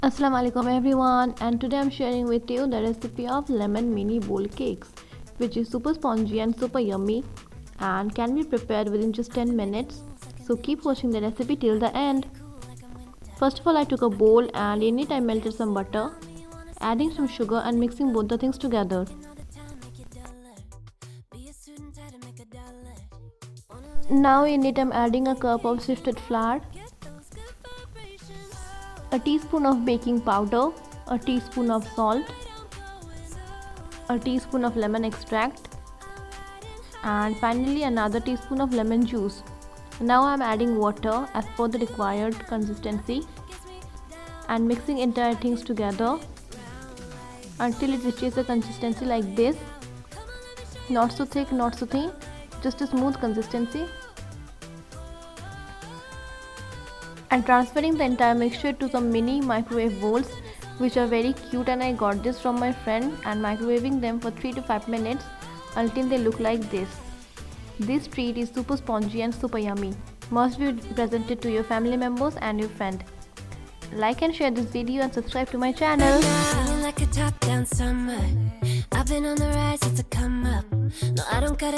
Assalamu alaikum everyone, and today I'm sharing with you the recipe of lemon mini bowl cakes, which is super spongy and super yummy and can be prepared within just 10 minutes. So keep watching the recipe till the end. First of all, I took a bowl and in it I melted some butter, adding some sugar and mixing both the things together. Now in it I'm adding a cup of sifted flour, a teaspoon of baking powder, a teaspoon of salt, a teaspoon of lemon extract, and finally another teaspoon of lemon juice. Now I am adding water as per the required consistency and mixing entire things together until it reaches a consistency like this. Not so thick, not so thin, just a smooth consistency. And transferring the entire mixture to some mini microwave bowls, which are very cute, and I got this from my friend, and microwaving them for 3 to 5 minutes until they look like this. This treat is super spongy and super yummy. Must be presented to your family members and your friend. Like and share this video and subscribe to my channel. Feeling like a top down summer. I've been on the rise, it's a come up. No, I don't gotta